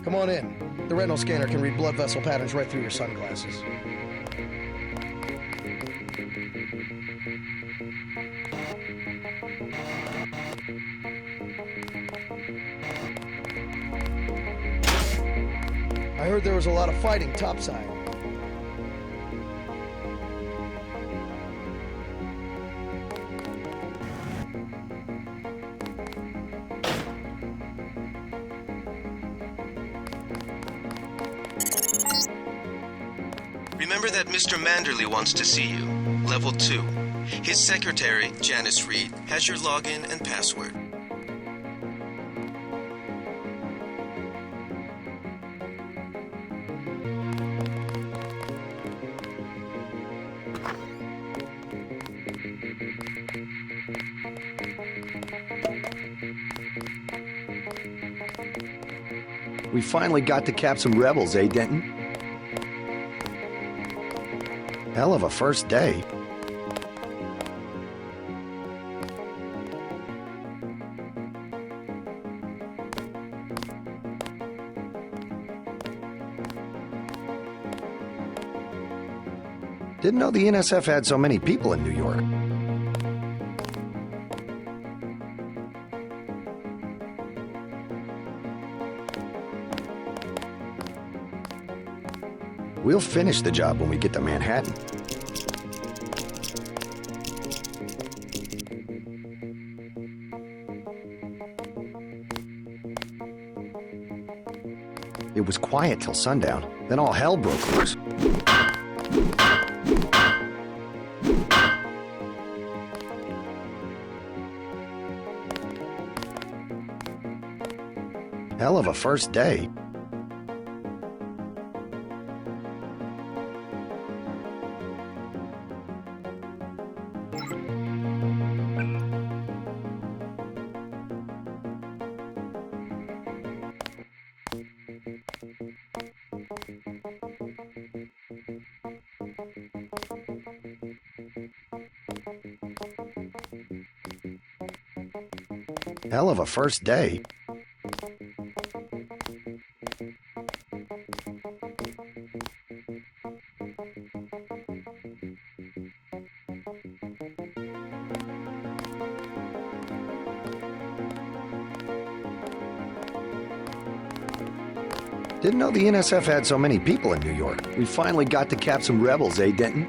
Come on in. The retinal scanner can read blood vessel patterns right through your sunglasses. I heard there was a lot of fighting topside. Remember that Mr. Manderley wants to see you. Level 2. His secretary, Janice Reed, has your login and password. We finally got to cap some rebels, eh, Denton? Hell of a first day. Didn't know the NSF had so many people in New York. We'll finish the job when we get to Manhattan. It was quiet till sundown, then all hell broke loose. Hell of a first day. Hell of a first day. Didn't know the NSF had so many people in New York. We finally got to cap some rebels, eh, Denton?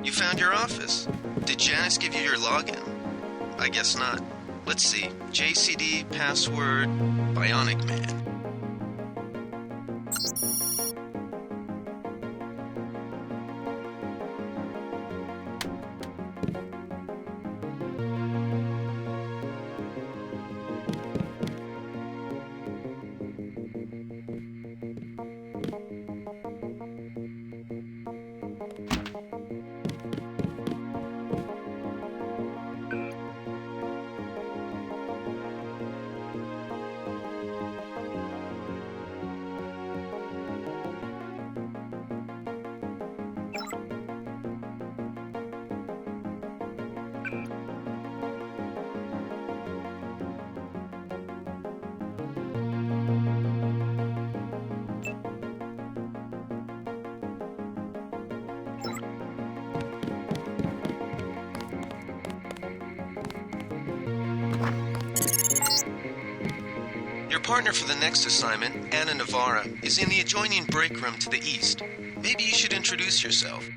You found your office. Did Janice give you your login? I guess not. Let's see. JCD, password, Bionic Man. Your partner for the next assignment, Anna Navarra, is in the adjoining break room to the east. Maybe you should introduce yourself.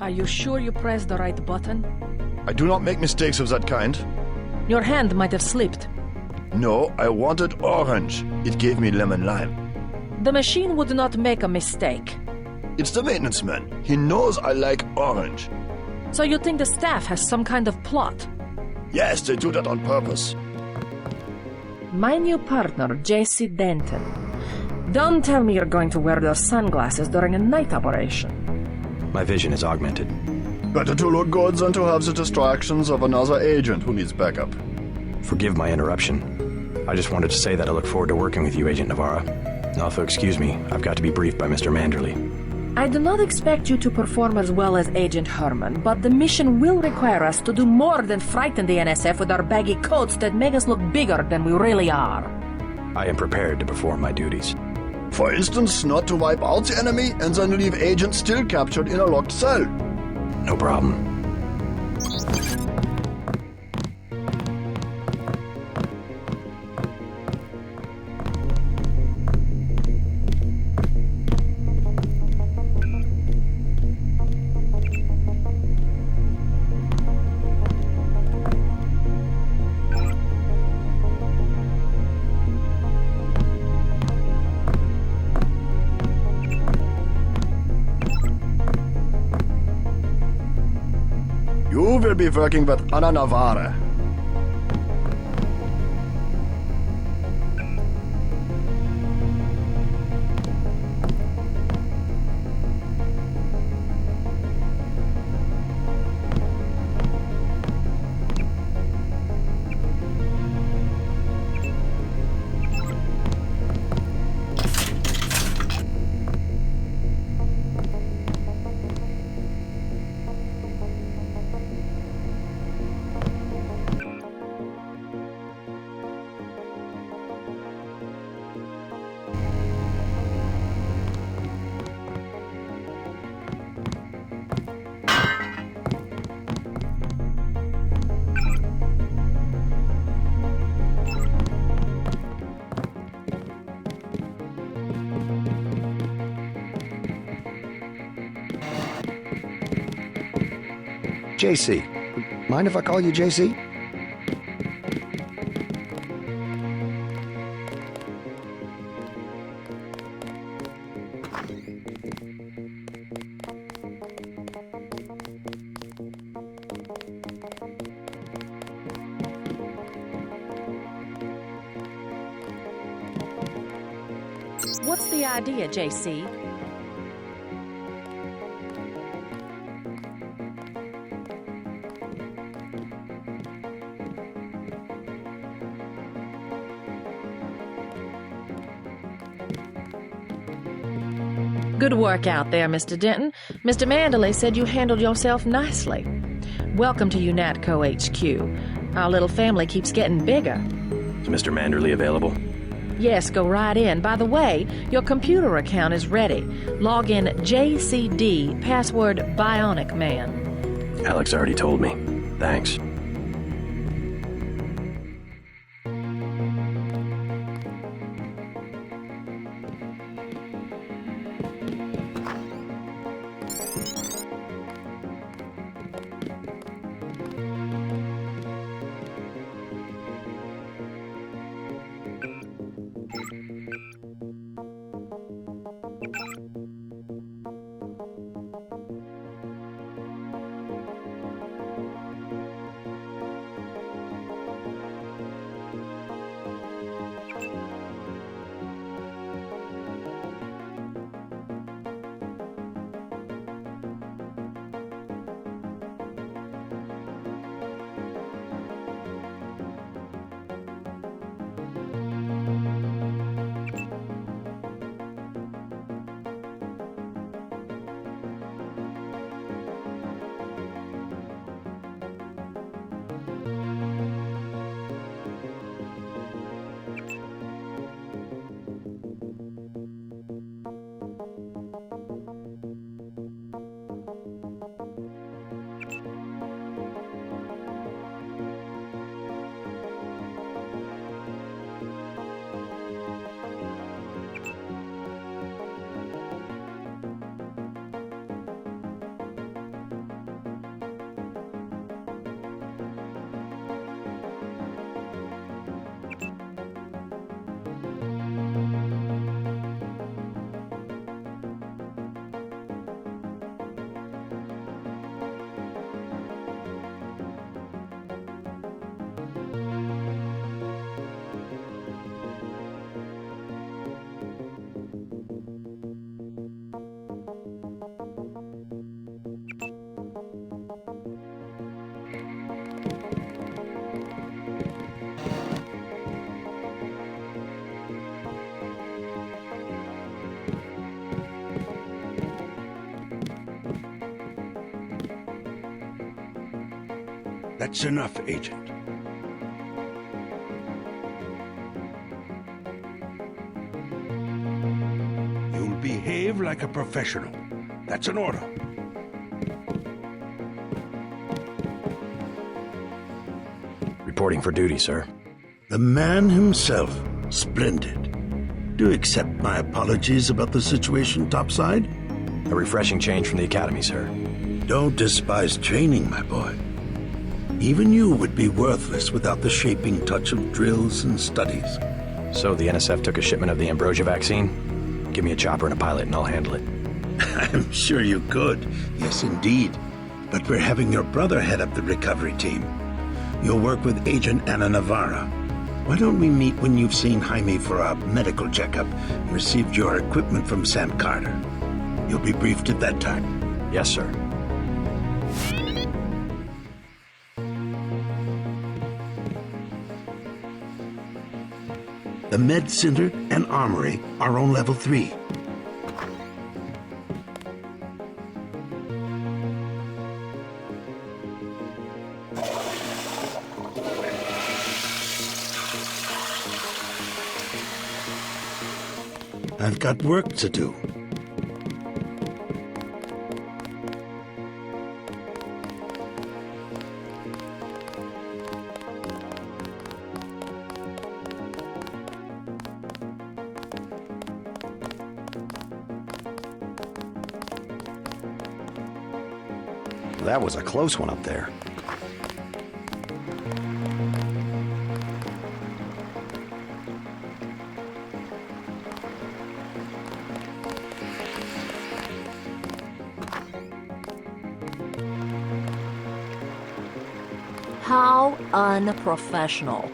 Are you sure you pressed the right button? I do not make mistakes of that kind. Your hand might have slipped. No, I wanted orange. It gave me lemon lime. The machine would not make a mistake. It's the maintenance man. He knows I like orange. So you think the staff has some kind of plot? Yes, they do that on purpose. My new partner, J.C. Denton. Don't tell me you're going to wear those sunglasses during a night operation. My vision is augmented. Better to look good than to have the distractions of another agent who needs backup. Forgive my interruption. I just wanted to say that I look forward to working with you, Agent Navarra. Also, excuse me, I've got to be briefed by Mr. Manderley. I do not expect you to perform as well as Agent Herman, but the mission will require us to do more than frighten the NSF with our baggy coats that make us look bigger than we really are. I am prepared to perform my duties. For instance, not to wipe out the enemy and then leave agents still captured in a locked cell. No problem. You will be working with Ana Navarra. JC. Mind if I call you JC? What's the idea, JC? Good work out there, Mr. Denton. Mr. Manderley said you handled yourself nicely. Welcome to UNATCO HQ. Our little family keeps getting bigger. Is Mr. Manderley available? Yes, go right in. By the way, your computer account is ready. Log in JCD, password Bionic Man. Alex already told me. Thanks. That's enough, Agent. You'll behave like a professional. That's an order. Reporting for duty, sir. The man himself. Splendid. Do you accept my apologies about the situation topside? A refreshing change from the academy, sir. Don't despise training, my boy. Even you would be worthless without the shaping touch of drills and studies. So the NSF took a shipment of the ambrosia vaccine? Give me a chopper and a pilot and I'll handle it. I'm sure you could. Yes, indeed. But we're having your brother head up the recovery team. You'll work with Agent Ana Navarra. Why don't we meet when you've seen Jaime for a medical checkup and received your equipment from Sam Carter? You'll be briefed at that time. Yes, sir. The Med Center and Armory are on level 3. I've got work to do. That was a close one up there. How unprofessional.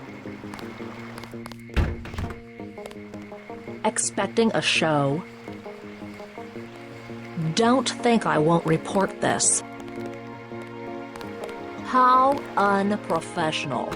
Expecting a show? Don't think I won't report this. How unprofessional.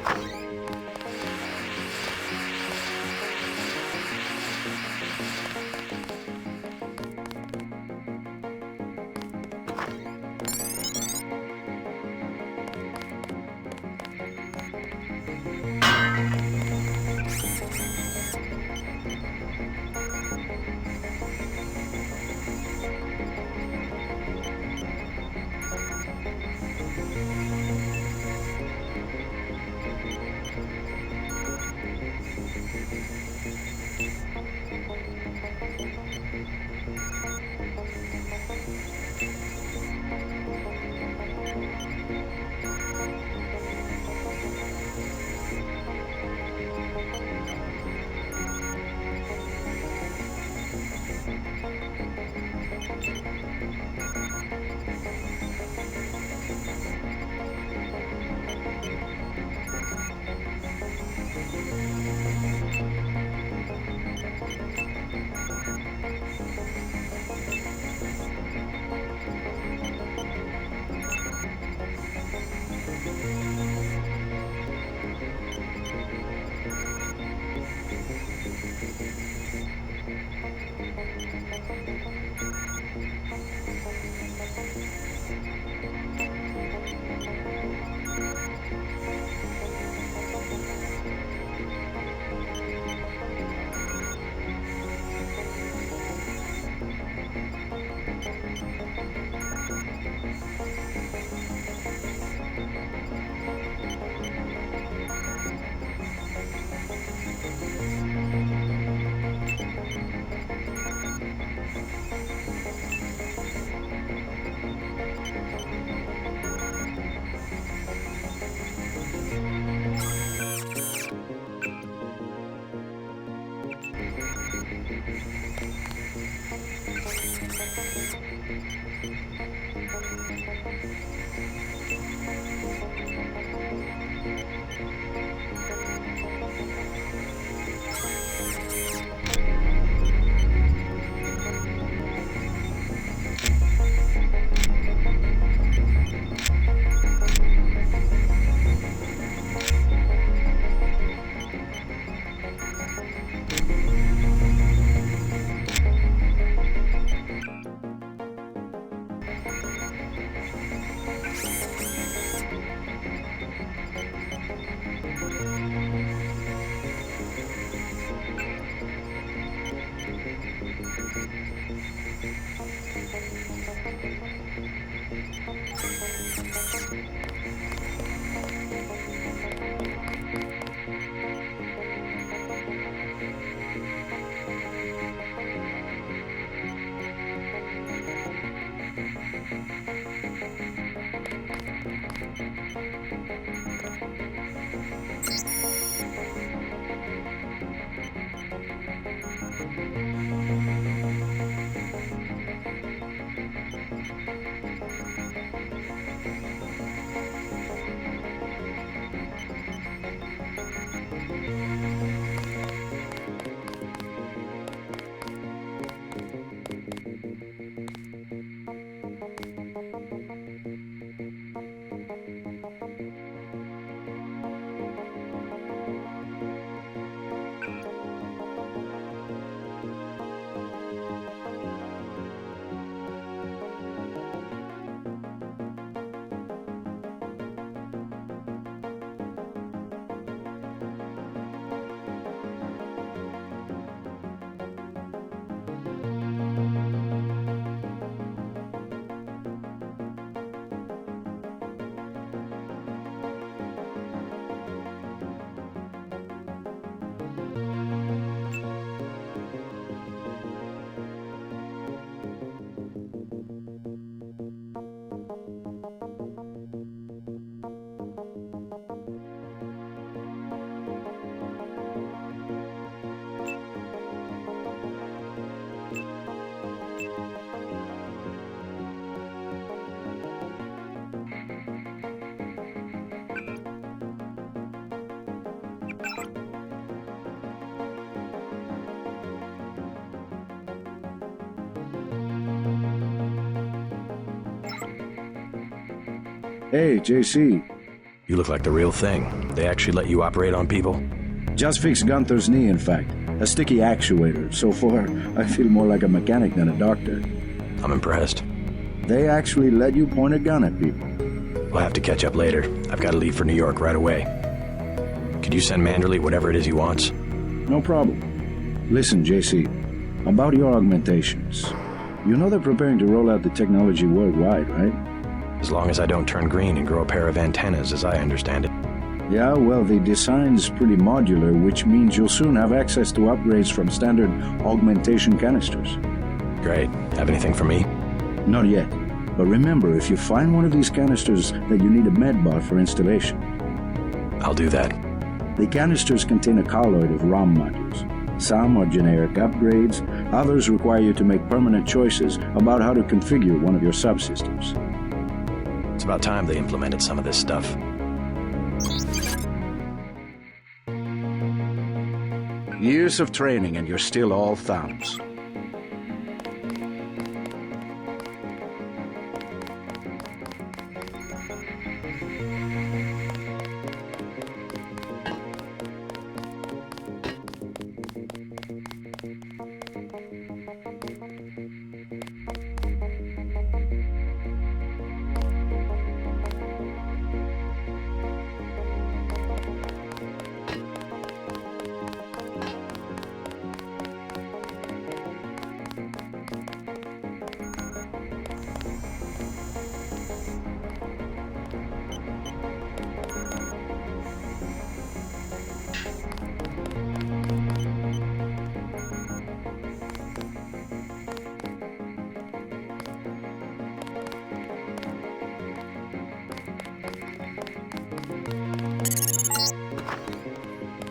Hey, JC. You look like the real thing. They actually let you operate on people? Just fixed Gunther's knee, in fact. A sticky actuator. So far, I feel more like a mechanic than a doctor. I'm impressed. They actually let you point a gun at people. We'll have to catch up later. I've got to leave for New York right away. Could you send Manderley whatever it is he wants? No problem. Listen, JC, about your augmentations. You know they're preparing to roll out the technology worldwide, right? As long as I don't turn green and grow a pair of antennas, as I understand it. Yeah, well, the design's pretty modular, which means you'll soon have access to upgrades from standard augmentation canisters. Great. Have anything for me? Not yet. But remember, if you find one of these canisters that you need a medbot for installation. I'll do that. The canisters contain a colloid of ROM modules. Some are generic upgrades, others require you to make permanent choices about how to configure one of your subsystems. It's about time they implemented some of this stuff. Years of training and you're still all thumbs.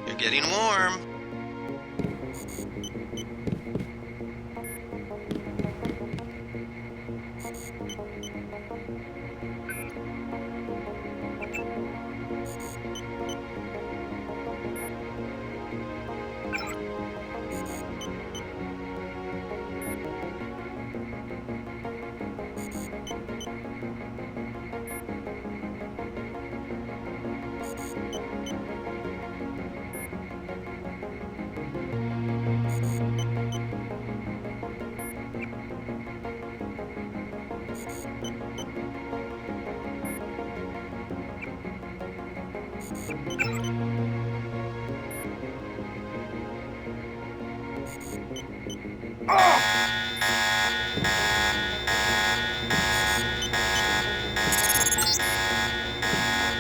You're getting warm.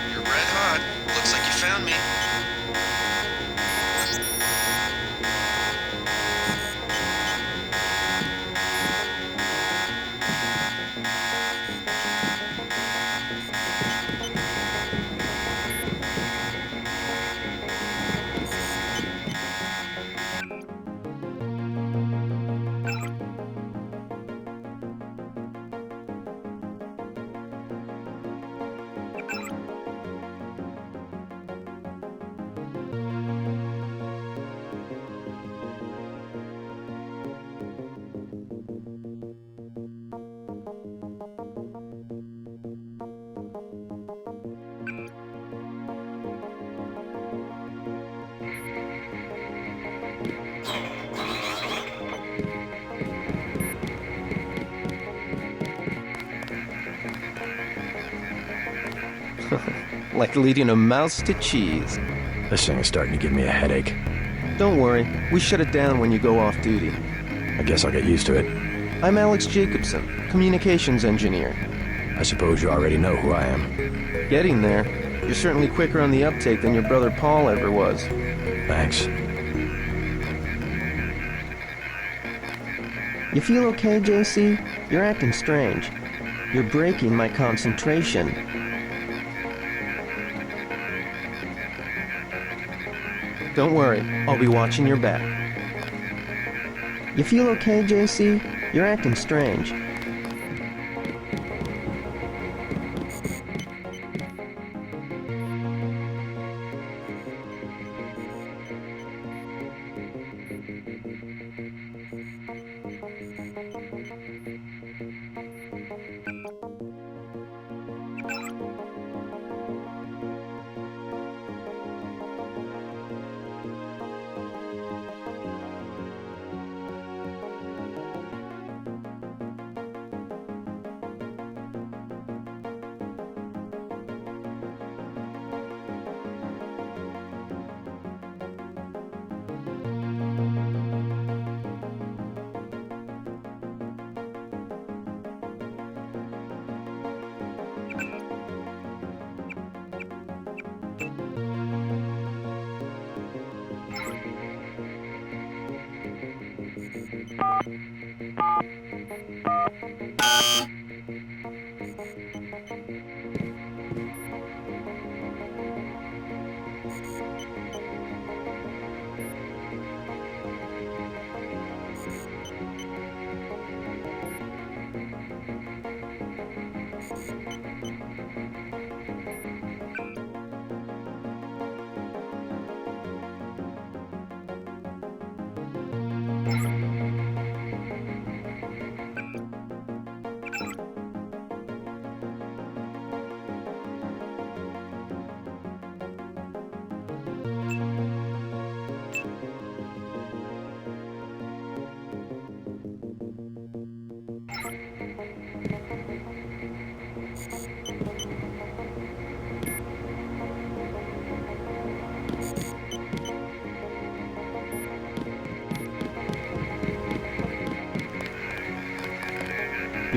You're red hot. Looks like you found me. Like leading a mouse to cheese. This thing is starting to give me a headache. Don't worry, we shut it down when you go off duty. I guess I'll get used to it. I'm Alex Jacobson, communications engineer. I suppose you already know who I am. Getting there. You're certainly quicker on the uptake than your brother Paul ever was. Thanks. You feel okay, JC? You're acting strange. You're breaking my concentration. Don't worry, I'll be watching your back. You feel okay, JC? You're acting strange.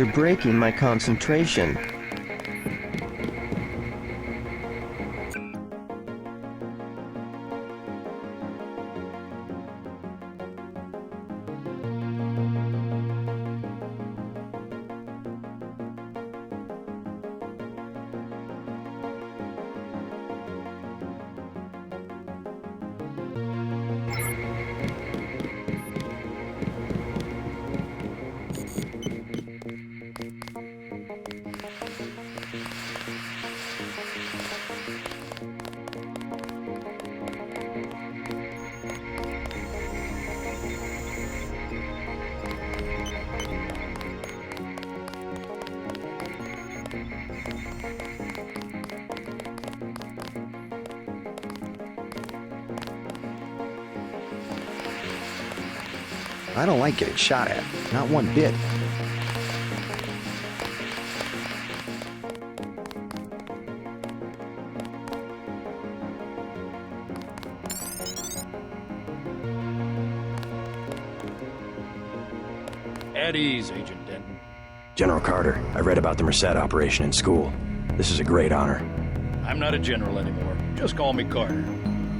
You're breaking my concentration. I don't like getting shot at. Not one bit. At ease, Agent Denton. General Carter, I read about the Merced operation in school. This is a great honor. I'm not a general anymore. Just call me Carter.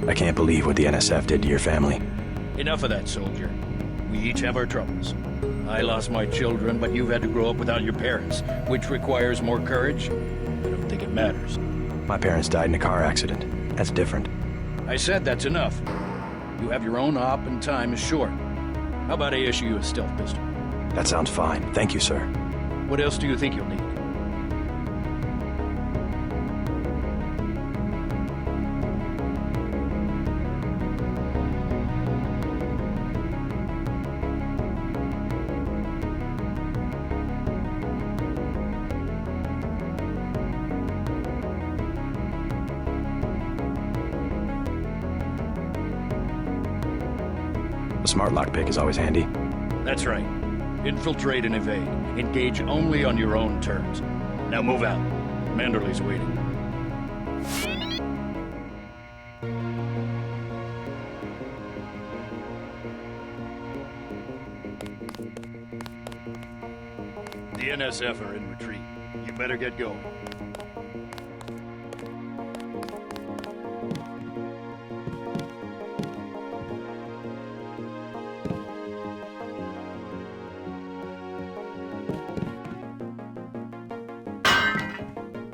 I can't believe what the NSF did to your family. Enough of that, soldier. We each have our troubles. I lost my children, but you've had to grow up without your parents, which requires more courage. I don't think it matters. My parents died in a car accident. That's different. I said that's enough. You have your own op and time is short. How about I issue you a stealth pistol? That sounds fine. Thank you, sir. What else do you think you'll need? A smart lockpick is always handy. That's right. Infiltrate and evade. Engage only on your own terms. Now move out. Manderley's waiting. The NSF are in retreat. You better get going.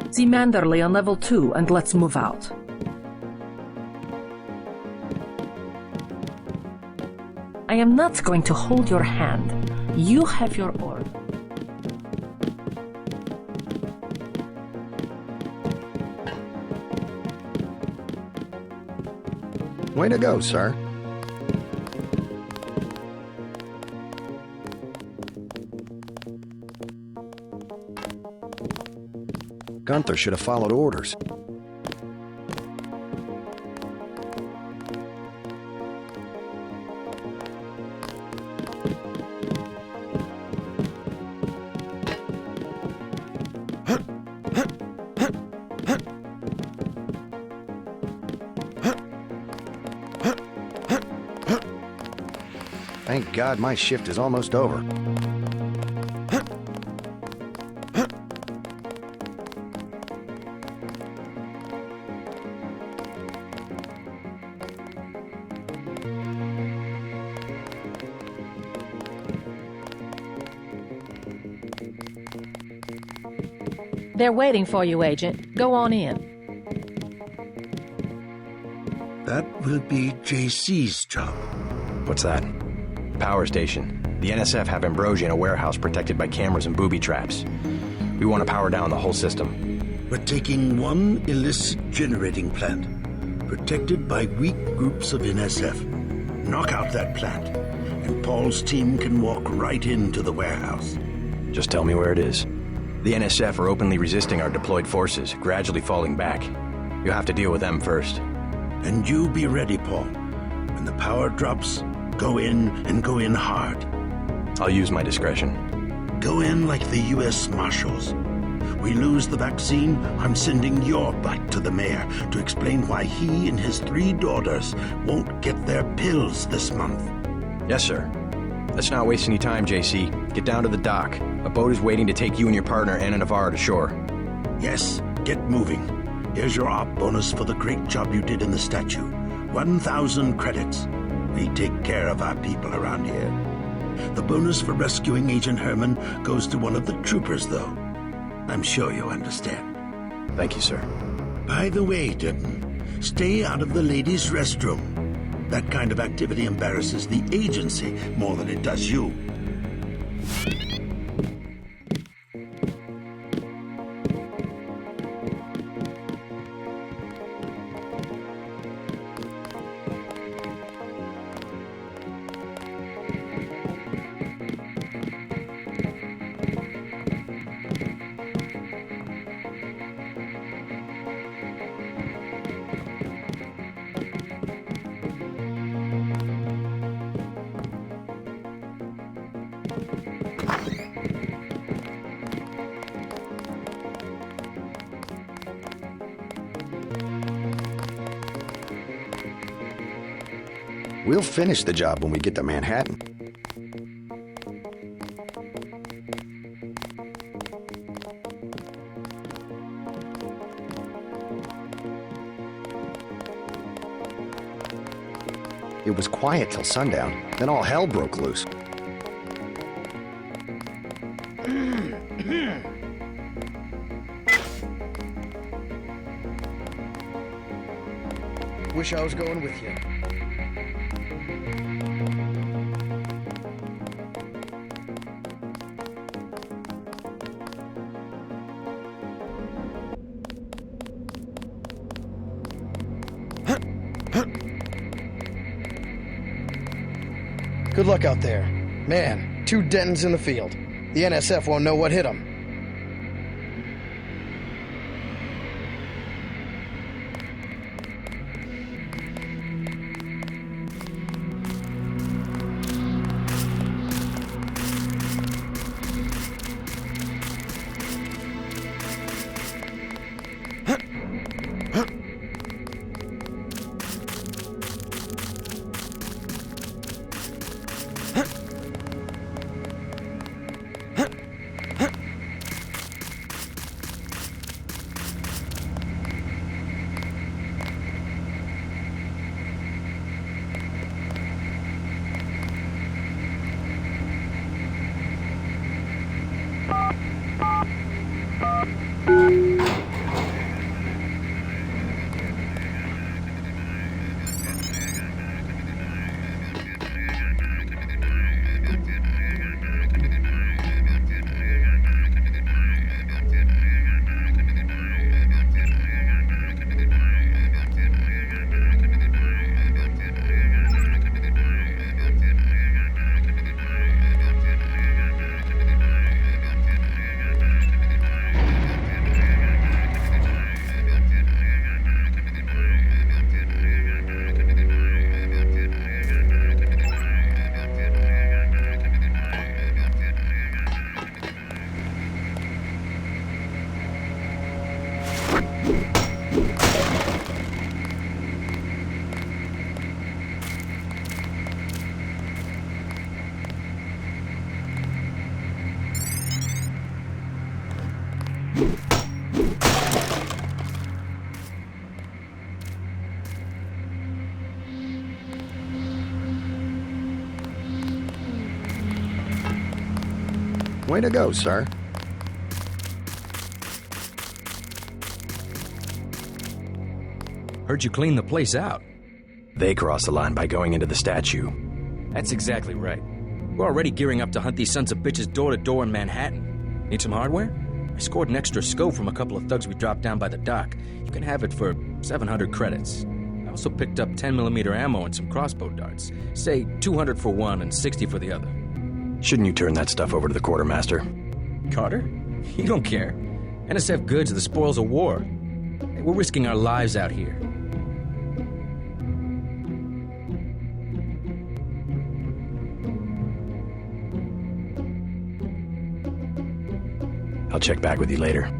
See Manderley on level 2 and let's move out. I am not going to hold your hand. You have your order. Way to go, sir. Gunther should have followed orders. Thank God my shift is almost over. They're waiting for you, Agent. Go on in. That will be JC's job. What's that? Power station. The NSF have Ambrosia in a warehouse protected by cameras and booby traps. We want to power down the whole system. We're taking one illicit generating plant, protected by weak groups of NSF. Knock out that plant, and Paul's team can walk right into the warehouse. Just tell me where it is. The NSF are openly resisting our deployed forces, gradually falling back. You'll have to deal with them first. And you be ready, Paul. When the power drops, go in and go in hard. I'll use my discretion. Go in like the U.S. Marshals. We lose the vaccine, I'm sending your butt to the mayor to explain why he and his 3 daughters won't get their pills this month. Yes, sir. Let's not waste any time, JC. Get down to the dock. A boat is waiting to take you and your partner, Anna Navarro, to shore. Yes, get moving. Here's your op bonus for the great job you did in the statue. 1,000 credits. We take care of our people around here. The bonus for rescuing Agent Herman goes to one of the troopers, though. I'm sure you'll understand. Thank you, sir. By the way, Denton, stay out of the ladies' restroom. That kind of activity embarrasses the agency more than it does you. We'll finish the job when we get to Manhattan. It was quiet till sundown, then all hell broke loose. Wish I was going with you. Good luck out there. Man, 2 Dentons in the field. The NSF won't know what hit them. Way to go, sir. Heard you clean the place out. They crossed the line by going into the statue. That's exactly right. We're already gearing up to hunt these sons of bitches door to door in Manhattan. Need some hardware? I scored an extra scope from a couple of thugs we dropped down by the dock. You can have it for 700 credits. I also picked up 10mm ammo and some crossbow darts. Say 200 for one and 60 for the other. Shouldn't you turn that stuff over to the quartermaster? Carter? You don't care. NSF goods are the spoils of war. We're risking our lives out here. I'll check back with you later.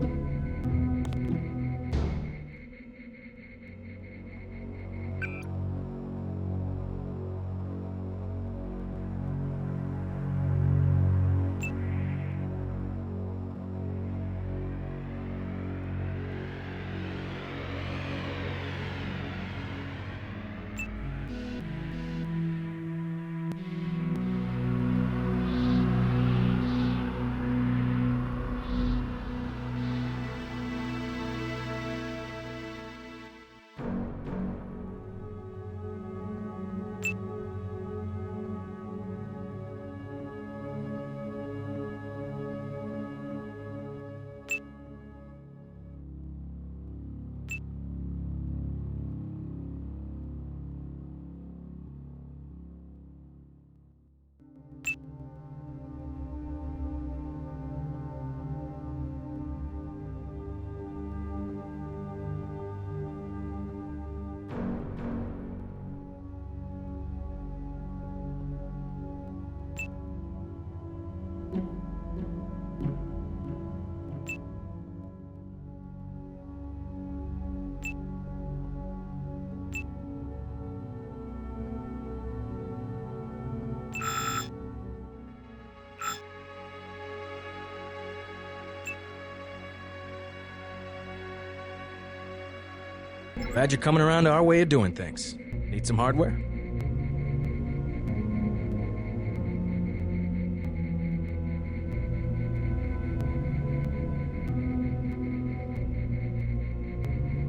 Glad you're coming around to our way of doing things. Need some hardware?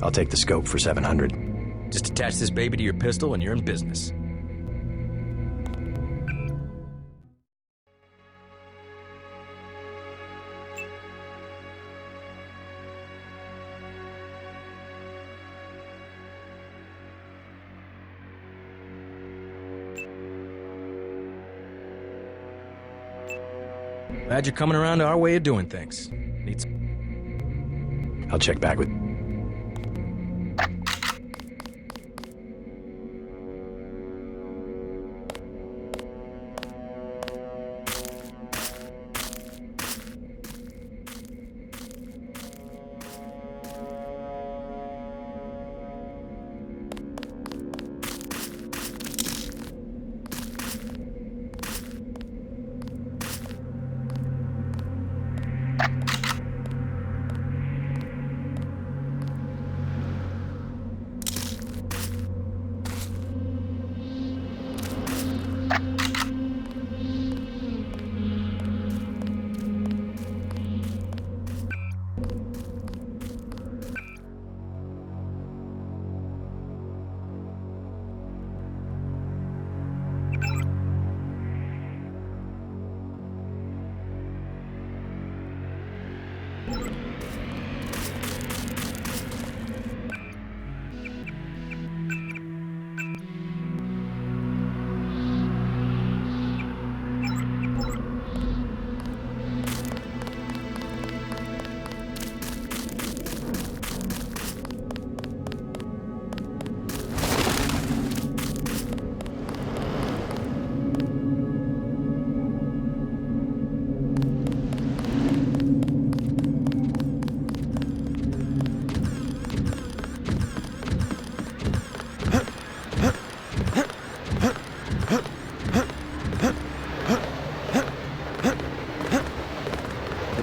I'll take the scope for 700. Just attach this baby to your pistol and you're in business. Glad you're coming around to our way of doing things. Need some... I'll check back with...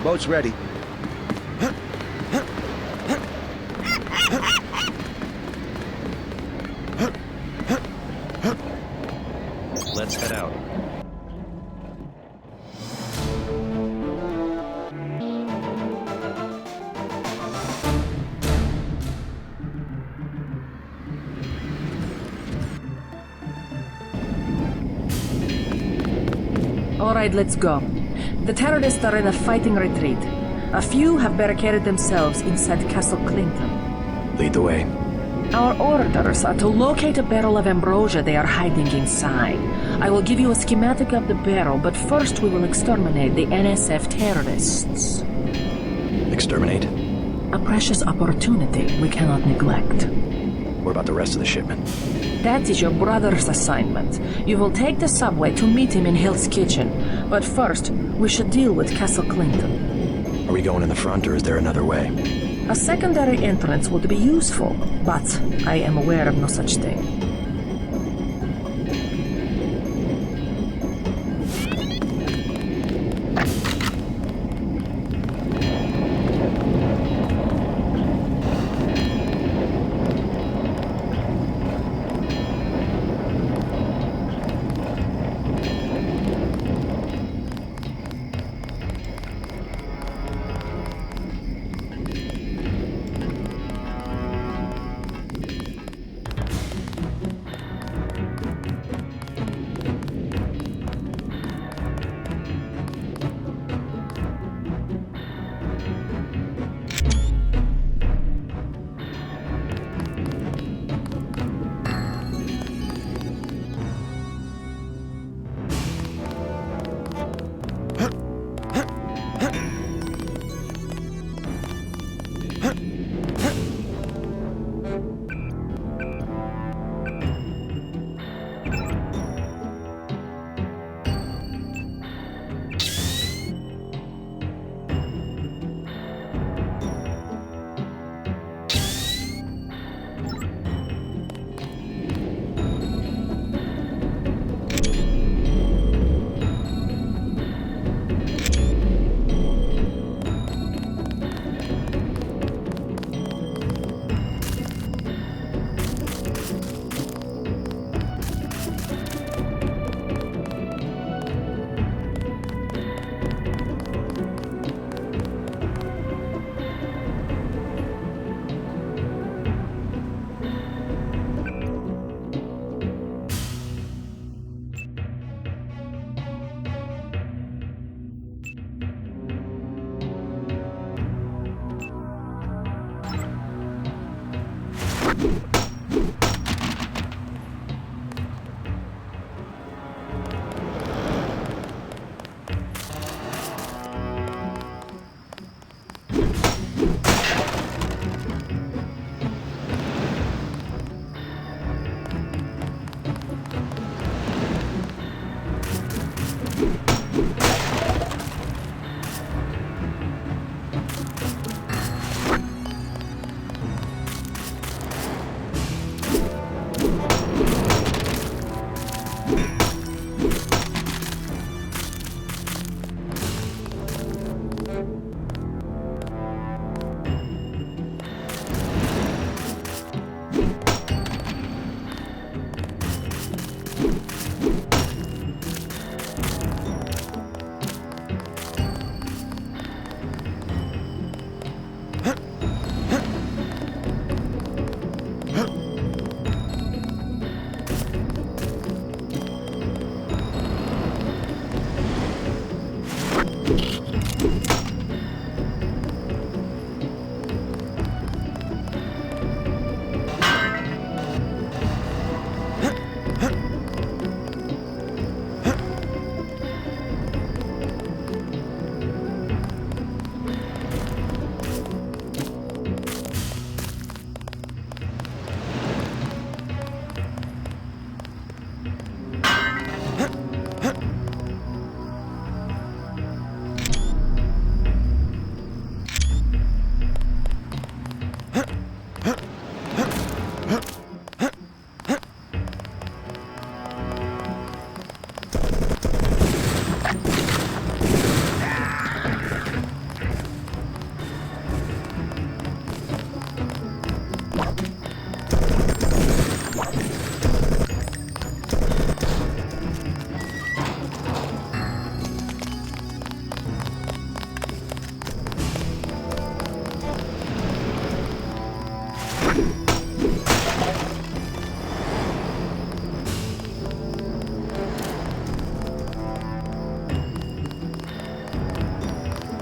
Boat's ready. Let's head out. All right, let's go. The terrorists are in a fighting retreat. A few have barricaded themselves inside Castle Clinton. Lead the way. Our orders are to locate a barrel of ambrosia they are hiding inside. I will give you a schematic of the barrel, but first we will exterminate the NSF terrorists. Exterminate? A precious opportunity we cannot neglect. What about the rest of the shipment? That is your brother's assignment. You will take the subway to meet him in Hill's Kitchen. But first, we should deal with Castle Clinton. Are we going in the front, or is there another way? A secondary entrance would be useful, but I am aware of no such thing.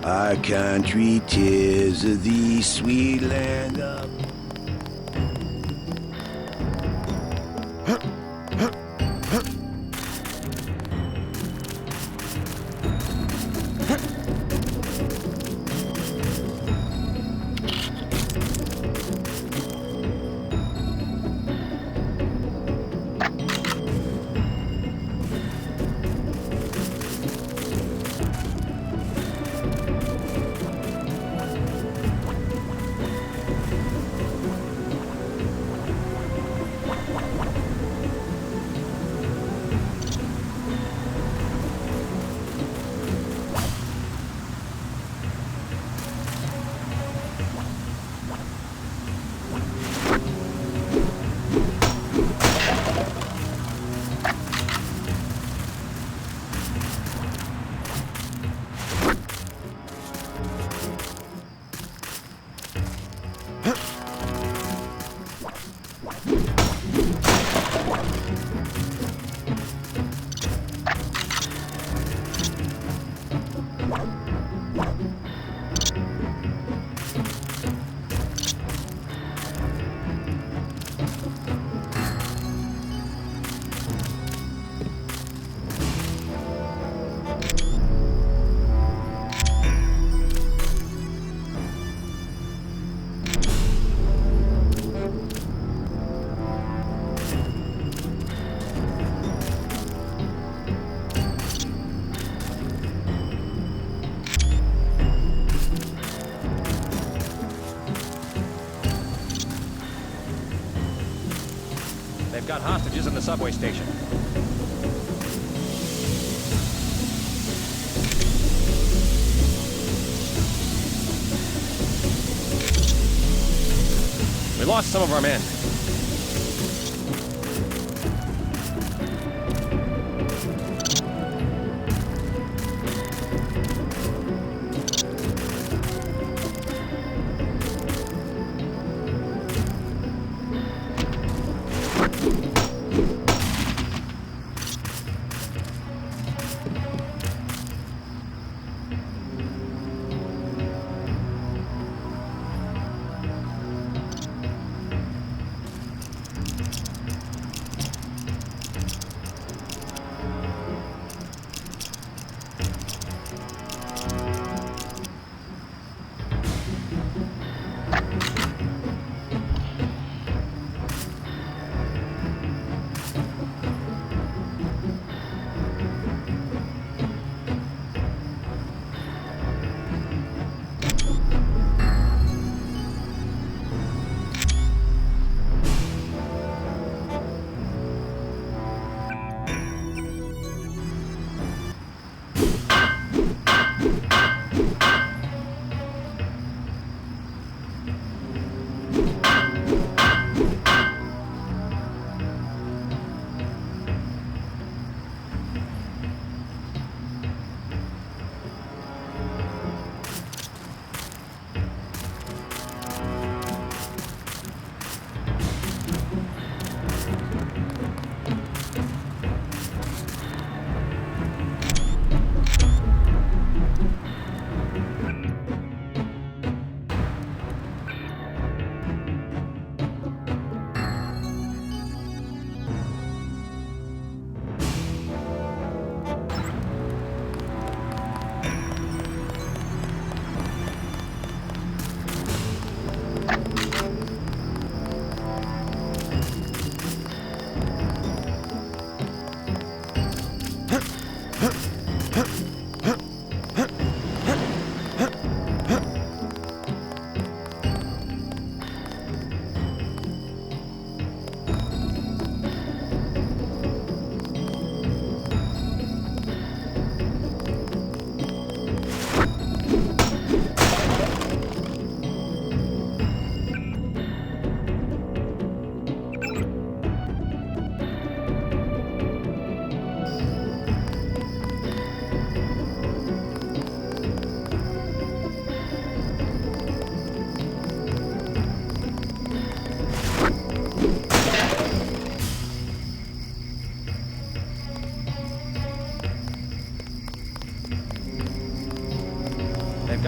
Our country, 'tis the sweet land of... They've got hostages in the subway station. We lost some of our men.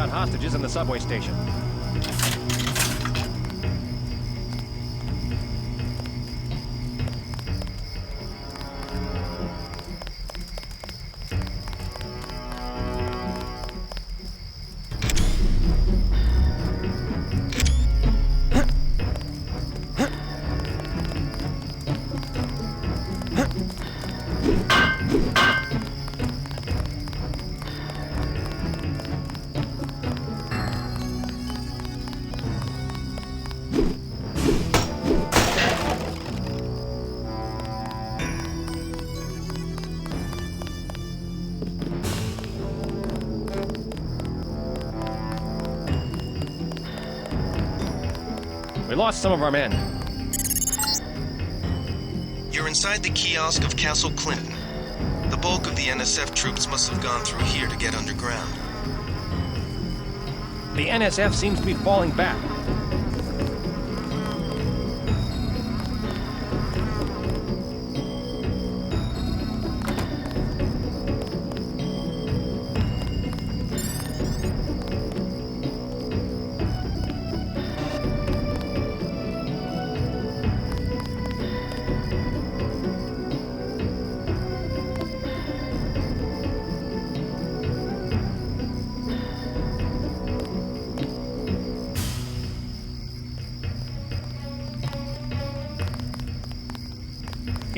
got hostages in the subway station. We lost some of our men. You're inside the kiosk of Castle Clinton. The bulk of the NSF troops must have gone through here to get underground. The NSF seems to be falling back.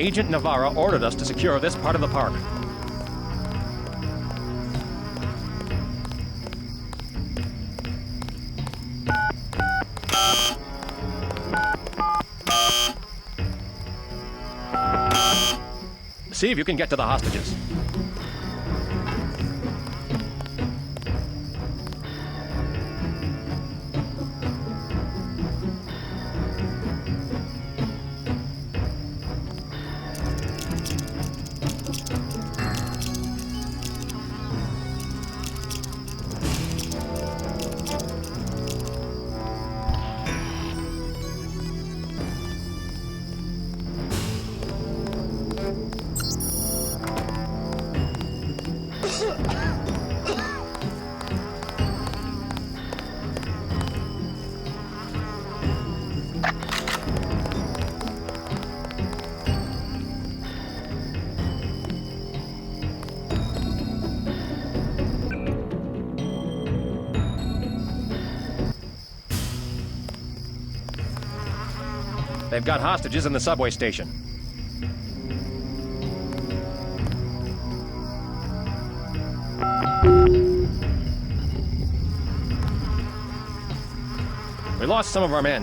Agent Navarra ordered us to secure this part of the park. See if you can get to the hostages. They've got hostages in the subway station. We lost some of our men.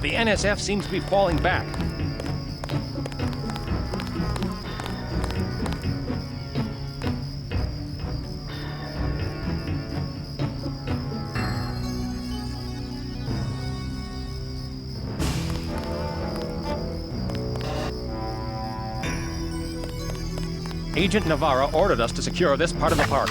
The NSF seems to be falling back. Agent Navarra ordered us to secure this part of the park.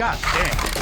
God damn.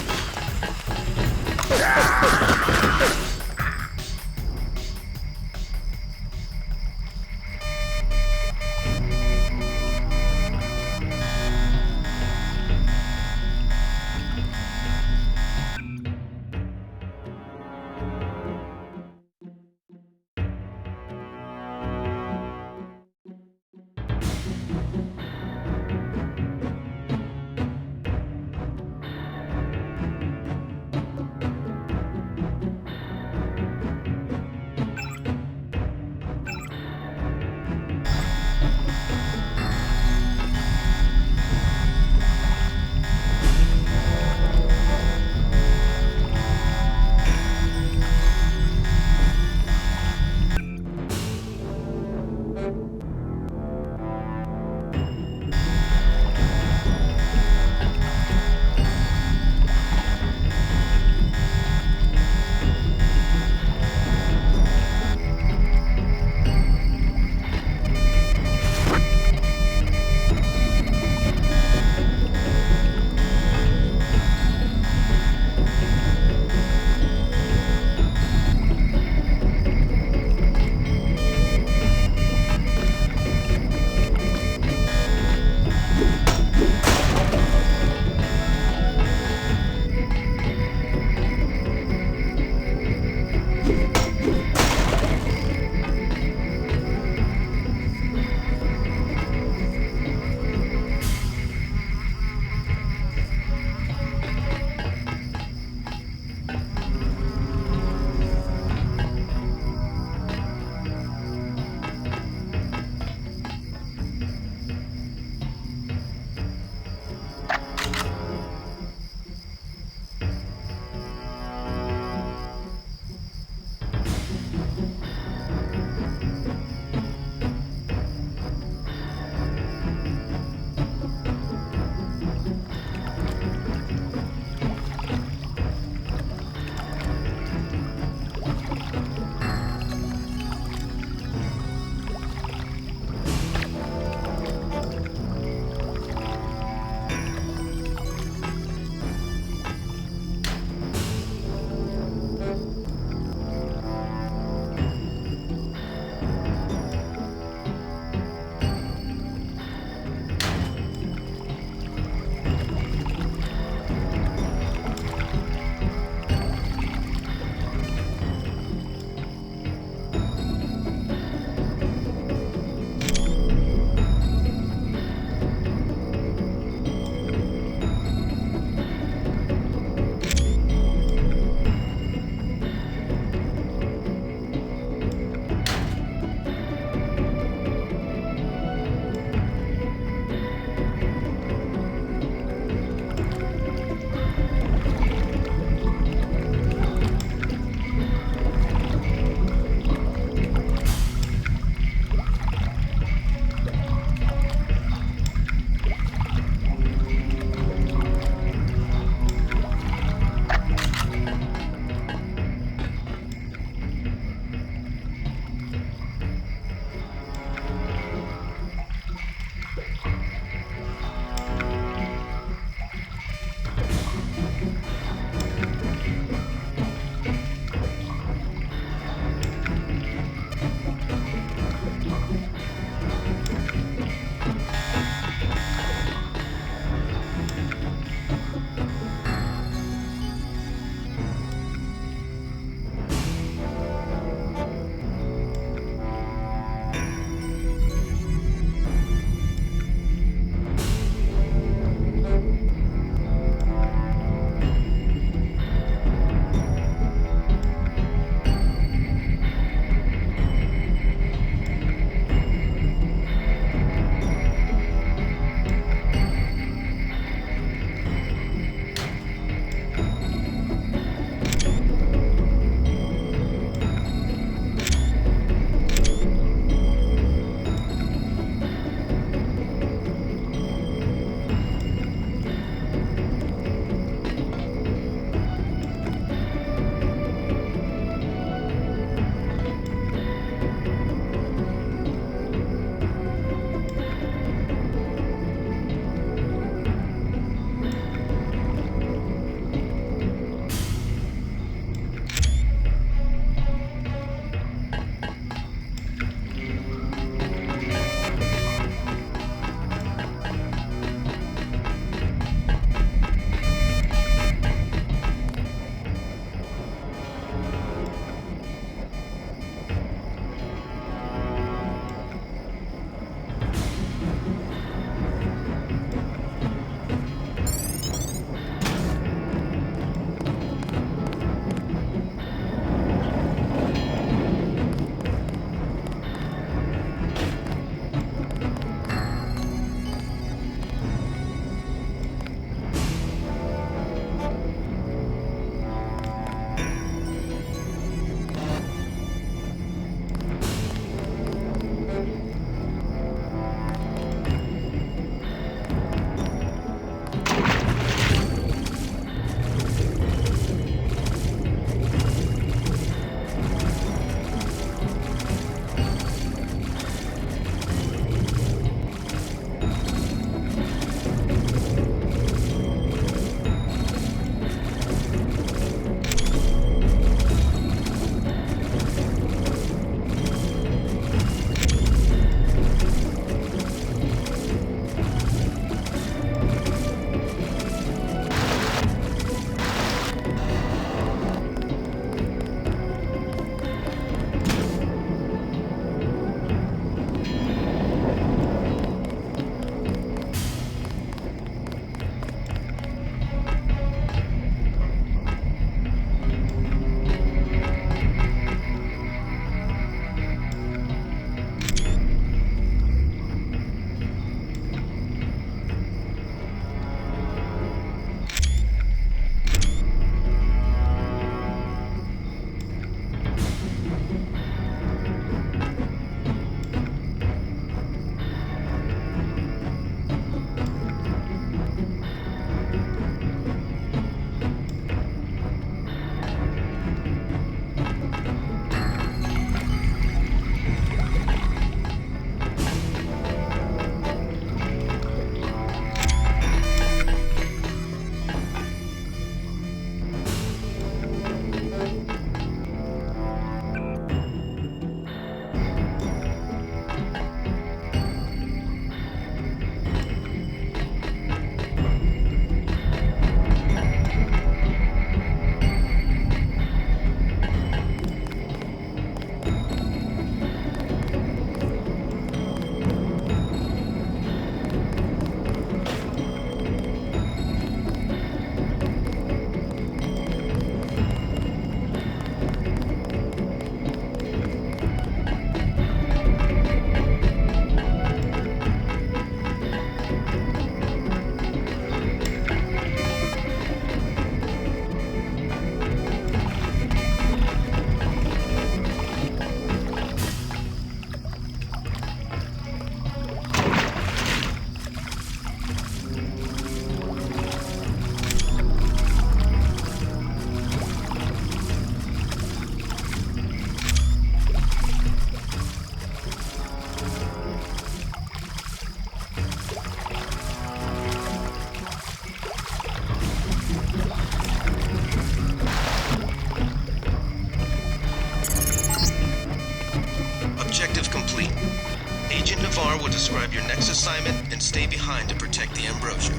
assignment and stay behind to protect the Ambrosia.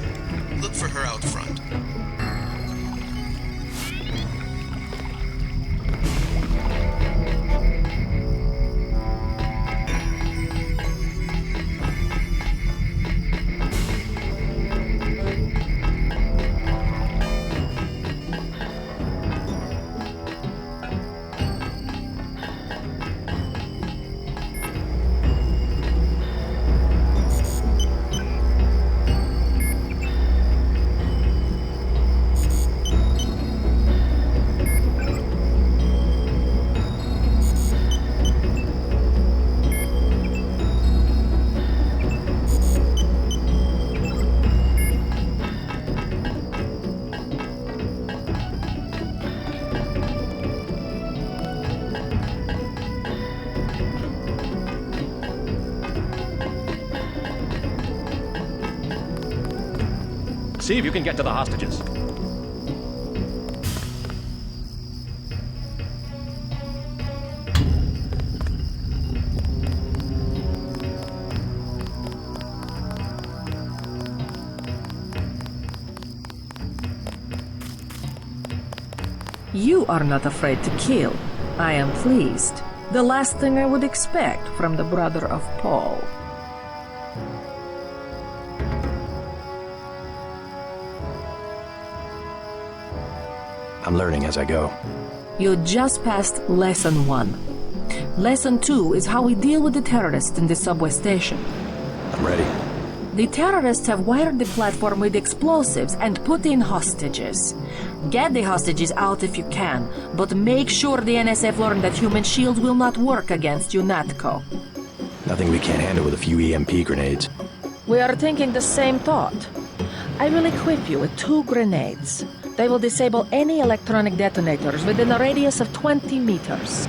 Look for her out front. See if you can get to the hostages. You are not afraid to kill. I am pleased. The last thing I would expect from the brother of Paul. I'm learning as I go. You just passed Lesson 1. Lesson 2 is how we deal with the terrorists in the subway station. I'm ready. The terrorists have wired the platform with explosives and put in hostages. Get the hostages out if you can, but make sure the NSF learn that human shields will not work against UNATCO. Nothing we can't handle with a few EMP grenades. We are thinking the same thought. I will equip you with 2 grenades. They will disable any electronic detonators within a radius of 20 meters.